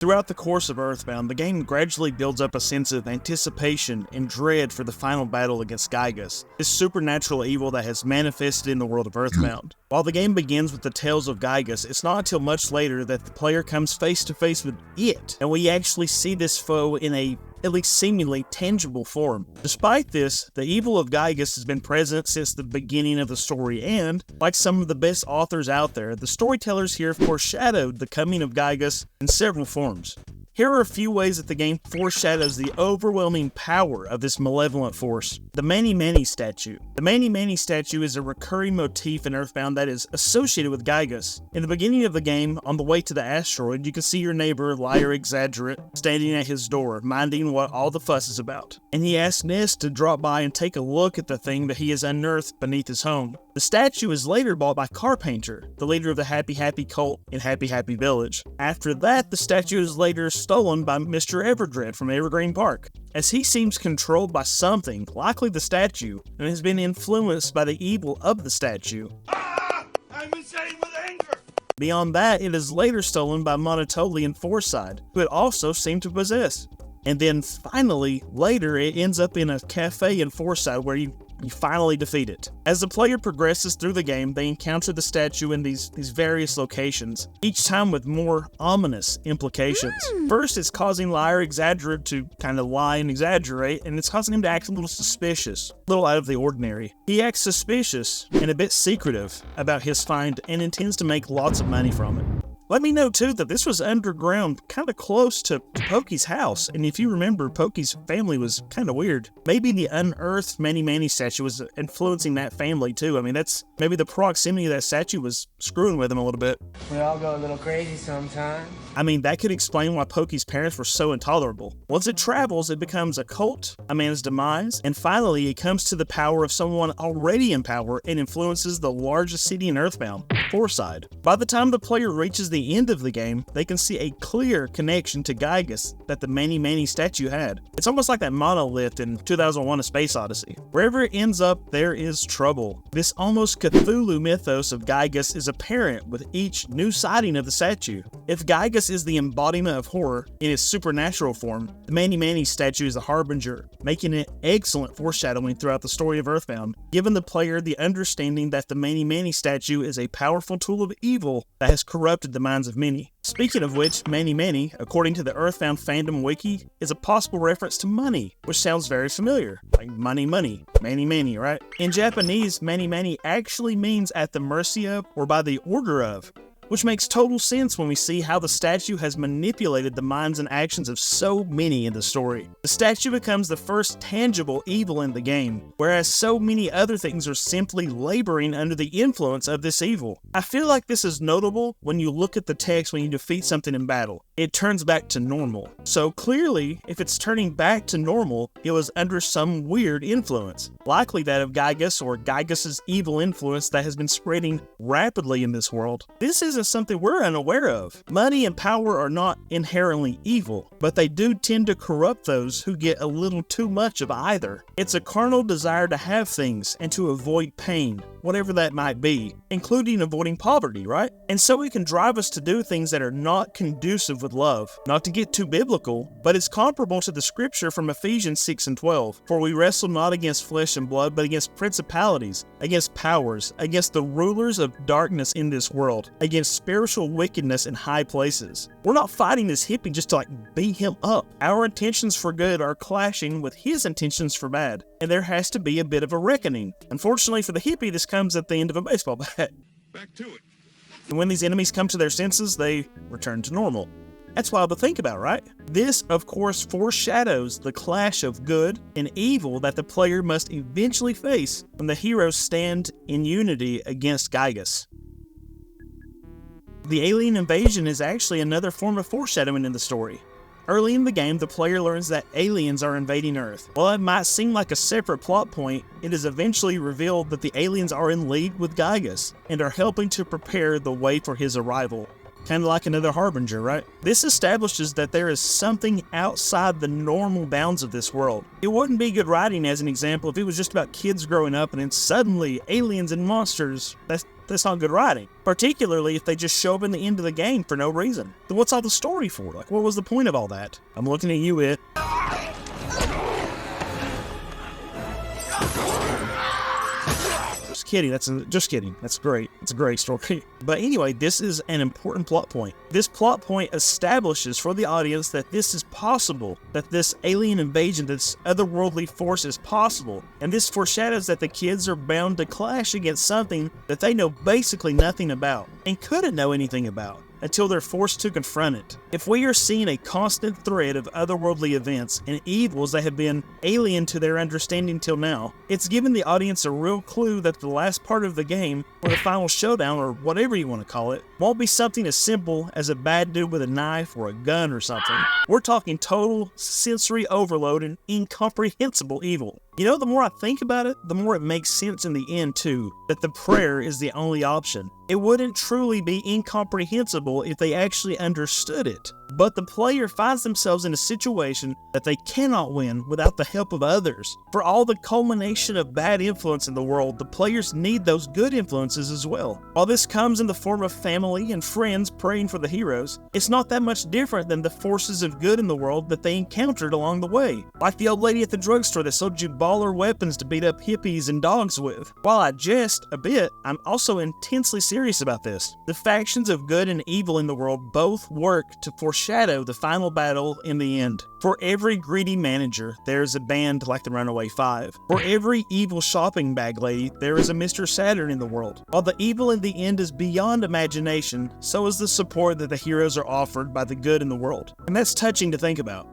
Throughout the course of Earthbound, the game gradually builds up a sense of anticipation and dread for the final battle against Gygus, this supernatural evil that has manifested in the world of Earthbound. While the game begins with the tales of Gygus, it's not until much later that the player comes face to face with it, and we actually see this foe in a at least seemingly tangible form. Despite this, the evil of Gygus has been present since the beginning of the story, and, like some of the best authors out there, the storytellers here foreshadowed the coming of Gygus in several forms. Here are a few ways that the game foreshadows the overwhelming power of this malevolent force. The Manny statue. The Manny statue is a recurring motif in Earthbound that is associated with Gygus. In the beginning of the game, on the way to the asteroid, you can see your neighbor, Liar Exaggerate, standing at his door, minding what all the fuss is about. And he asks Ness to drop by and take a look at the thing that he has unearthed beneath his home. The statue is later bought by Carpainter, the leader of the Happy Happy cult in Happy Happy Village. After that, the statue is later stolen by Mr. Everdread from Evergreen Park, as he seems controlled by something, likely the statue, and has been influenced by the evil of the statue. I'm insane with anger! Beyond that, it is later stolen by Monotoli and Forside, who it also seemed to possess. And then finally, later, it ends up in a cafe in Forside where you finally defeat it. As the player progresses through the game, they encounter the statue in these various locations, each time with more ominous implications. First, it's causing Liar Exaggerate to kind of lie and exaggerate, and it's causing him to act a little suspicious, a little out of the ordinary. He acts suspicious and a bit secretive about his find and intends to make lots of money from it. Let me know, too, that this was underground, kind of close to Pokey's house, and if you remember, Pokey's family was kind of weird. Maybe the unearthed Manny statue was influencing that family, too. I mean, that's maybe the proximity of that statue was screwing with him a little bit. We all go a little crazy sometimes. I mean, that could explain why Pokey's parents were so intolerable. Once it travels, it becomes a cult, a man's demise, and finally, it comes to the power of someone already in power and influences the largest city in Earthbound, Forside. By the time the player reaches the end of the game, they can see a clear connection to Gygus that the Manny statue had. It's almost like that monolith in 2001: A Space Odyssey. Wherever it ends up, there is trouble. This almost Cthulhu mythos of Gygus is apparent with each new sighting of the statue. If Gygus is the embodiment of horror in its supernatural form, the Manny statue is a harbinger, making it excellent foreshadowing throughout the story of Earthbound, giving the player the understanding that the Manny statue is a powerful tool of evil that has corrupted the minds of many. Speaking of which, Manny, according to the Earthbound fandom wiki, is a possible reference to money, which sounds very familiar. Like money, Manny, right? In Japanese, Manny actually means at the mercy of or by the order of, which makes total sense when we see how the statue has manipulated the minds and actions of so many in the story. The statue becomes the first tangible evil in the game, whereas so many other things are simply laboring under the influence of this evil. I feel like this is notable when you look at the text when you defeat something in battle. It turns back to normal. So clearly, if it's turning back to normal, it was under some weird influence, likely that of Gygus or Gygus' evil influence that has been spreading rapidly in this world. This isn't something we're unaware of. Money and power are not inherently evil, but they do tend to corrupt those who get a little too much of either. It's a carnal desire to have things and to avoid pain, whatever that might be, including avoiding poverty, right? And so it can drive us to do things that are not conducive with love. Not to get too biblical, but it's comparable to the scripture from Ephesians 6 and 12. For we wrestle not against flesh and blood, but against principalities, against powers, against the rulers of darkness in this world, against spiritual wickedness in high places. We're not fighting this hippie just to beat him up. Our intentions for good are clashing with his intentions for bad, and there has to be a bit of a reckoning. Unfortunately for the hippie, this comes at the end of a baseball bat. Back to it. And when these enemies come to their senses, they return to normal. That's wild to think about, right? This, of course, foreshadows the clash of good and evil that the player must eventually face when the heroes stand in unity against Gygus. The alien invasion is actually another form of foreshadowing in the story. Early in the game, the player learns that aliens are invading Earth. While it might seem like a separate plot point, it is eventually revealed that the aliens are in league with Gygus and are helping to prepare the way for his arrival. Kind of like another harbinger, right? This establishes that there is something outside the normal bounds of this world. It wouldn't be good writing, as an example, if it was just about kids growing up and then suddenly aliens and monsters. That's not good writing. Particularly if they just show up in the end of the game for no reason. Then what's all the story for? Like, what was the point of all that? I'm looking at you, It. Just kidding. That's great. It's a great story. But anyway, this is an important plot point. This plot point establishes for the audience that this is possible, that this alien invasion, this otherworldly force is possible. And this foreshadows that the kids are bound to clash against something that they know basically nothing about and couldn't know anything about until they're forced to confront it. If we are seeing a constant thread of otherworldly events and evils that have been alien to their understanding till now, it's given the audience a real clue that the last part of the game, or the final showdown, or whatever you want to call it, won't be something as simple as a bad dude with a knife or a gun or something. We're talking total sensory overload and incomprehensible evil. You know, the more I think about it, the more it makes sense in the end too, that the prayer is the only option. It wouldn't truly be incomprehensible if they actually understood it. But the player finds themselves in a situation that they cannot win without the help of others. For all the culmination of bad influence in the world, the players need those good influences as well. While this comes in the form of family and friends praying for the heroes, it's not that much different than the forces of good in the world that they encountered along the way. Like the old lady at the drugstore that sold you baller weapons to beat up hippies and dogs with. While I jest a bit, I'm also intensely serious about this. The factions of good and evil in the world both work to foreshadow the final battle in the end. For every greedy manager, there is a band like the Runaway Five. For every evil shopping bag lady, there is a Mr. Saturn in the world. While the evil in the end is beyond imagination, so is the support that the heroes are offered by the good in the world. And that's touching to think about.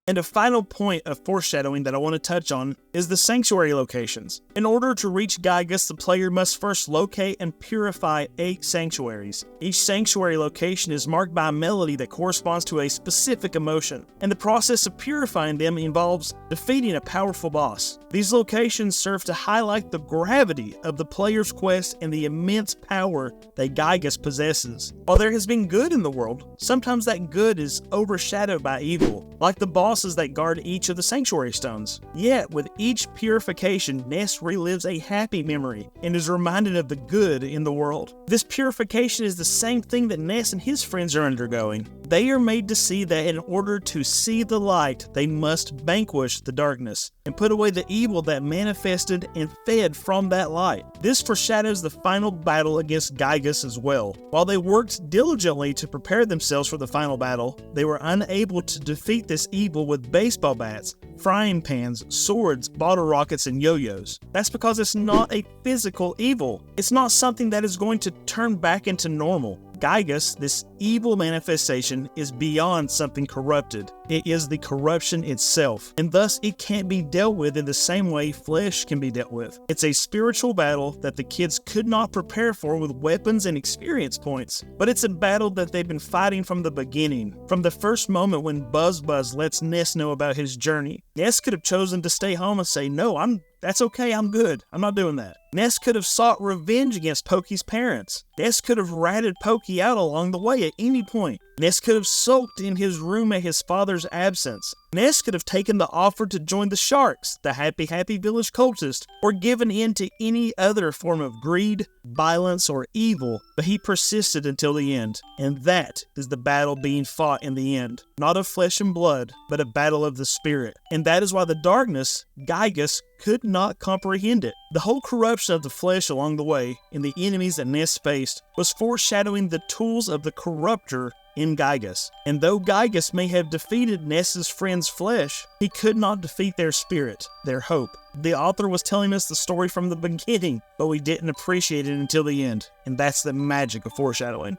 And a final point of foreshadowing that I want to touch on is the sanctuary locations. In order to reach Gygus, the player must first locate and purify 8 sanctuaries. Each sanctuary location is marked by a melody that corresponds to a specific emotion, and the process of purifying them involves defeating a powerful boss. These locations serve to highlight the gravity of the player's quest and the immense power that Gygus possesses. While there has been good in the world, sometimes that good is overshadowed by evil, like the boss that guard each of the sanctuary stones. Yet, with each purification, Ness relives a happy memory and is reminded of the good in the world. This purification is the same thing that Ness and his friends are undergoing. They are made to see that in order to see the light, they must vanquish the darkness and put away the evil that manifested and fed from that light. This foreshadows the final battle against Gygus as well. While they worked diligently to prepare themselves for the final battle, they were unable to defeat this evil with baseball bats, frying pans, swords, bottle rockets, and yo-yos. That's because it's not a physical evil. It's not something that is going to turn back into normal. Gygus, this evil manifestation, is beyond something corrupted. It is the corruption itself, and thus it can't be dealt with in the same way flesh can be dealt with. It's a spiritual battle that the kids could not prepare for with weapons and experience points, but it's a battle that they've been fighting from the beginning, from the first moment when Buzz lets Ness know about his journey. Ness could have chosen to stay home and say, "No, that's okay, I'm good. I'm not doing that." Ness could have sought revenge against Pokey's parents. Ness could have ratted Pokey out along the way at any point. Ness could have sulked in his room at his father's absence. Ness could have taken the offer to join the Sharks, the happy village cultist, or given in to any other form of greed, violence, or evil, but he persisted until the end. And that is the battle being fought in the end. Not of flesh and blood, but a battle of the spirit. And that is why the darkness, Gygus, could not comprehend it. The whole corruption of the flesh along the way, and the enemies that Ness faced, was foreshadowing the tools of the corruptor in Gygus. And though Gygus may have defeated Ness's friend's flesh, he could not defeat their spirit, their hope. The author was telling us the story from the beginning, but we didn't appreciate it until the end. And that's the magic of foreshadowing.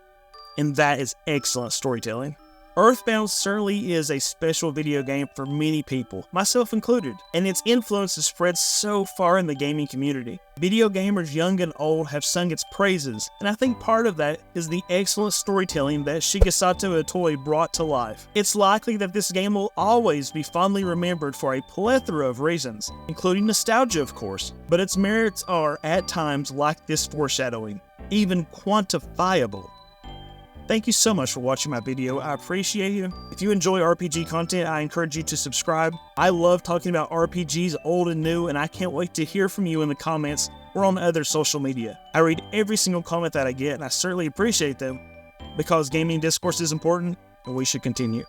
And that is excellent storytelling. Earthbound certainly is a special video game for many people, myself included, and its influence has spread so far in the gaming community. Video gamers young and old have sung its praises, and I think part of that is the excellent storytelling that Shigesato Itoi brought to life. It's likely that this game will always be fondly remembered for a plethora of reasons, including nostalgia of course, but its merits are, at times, like this foreshadowing, even quantifiable. Thank you so much for watching my video. I appreciate you. If you enjoy RPG content, I encourage you to subscribe. I love talking about RPGs old and new, and I can't wait to hear from you in the comments or on other social media. I read every single comment that I get, and I certainly appreciate them because gaming discourse is important and we should continue.